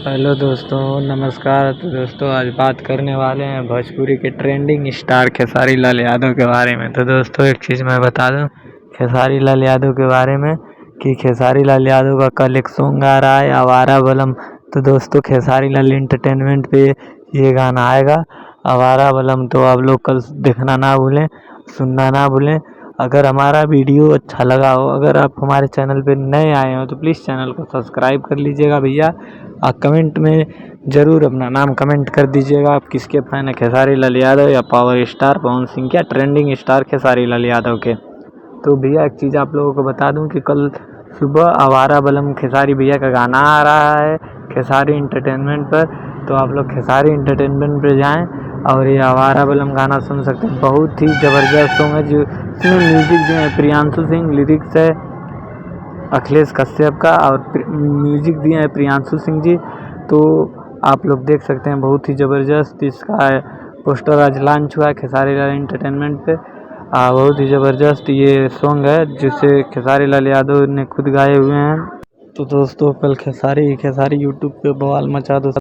Hello दोस्तों, नमस्कार। तो दोस्तों आज बात करने वाले हैं भोजपुरी के ट्रेंडिंग स्टार खेसारी लाल यादव के बारे में। तो दोस्तों एक चीज़ मैं बता दूं खेसारी लाल यादव के बारे में कि खेसारी लाल यादव का कल एक सॉन्ग आ रहा है आवारा बलम। तो दोस्तों खेसारी लाल इंटरटेनमेंट पे ये गाना आएगा आवारा बलम। तो आप लोग कल देखना ना भूलें, सुनना ना भूलें। अगर हमारा वीडियो अच्छा लगा हो, अगर आप हमारे चैनल पे नए आए हो तो प्लीज़ चैनल को सब्सक्राइब कर लीजिएगा भैया। आप कमेंट में ज़रूर अपना नाम कमेंट कर दीजिएगा, आप किसके फ़ैन है, खेसारी लाल यादव या पावर स्टार पवन सिंह या ट्रेंडिंग स्टार खेसारी लाल यादव के। तो भैया एक चीज़ आप लोगों को बता दूं कि कल सुबह आवारा बलम खेसारी भैया का गाना आ रहा है खेसारी इंटरटेनमेंट पर। तो आप लोग खेसारी इंटरटेनमेंट पर जाएँ और ये आवारा बलम गाना सुन सकते हैं। बहुत ही ज़बरदस्त सॉन्ग है, जो इसमें म्यूज़िक दिए हैं प्रियांशु सिंह, लिरिक्स है अखिलेश कश्यप का और म्यूजिक दिए हैं प्रियांशु सिंह जी। तो आप लोग देख सकते हैं बहुत ही ज़बरदस्त इसका पोस्टर आज लॉन्च हुआ है खेसारी लाल इंटरटेनमेंट पे। बहुत ही ज़बरदस्त ये सॉन्ग है जिसे खेसारी लाल यादव ने खुद गाए हुए हैं। तो दोस्तों कल खेसारी यूट्यूब पे बवाल मचा दो।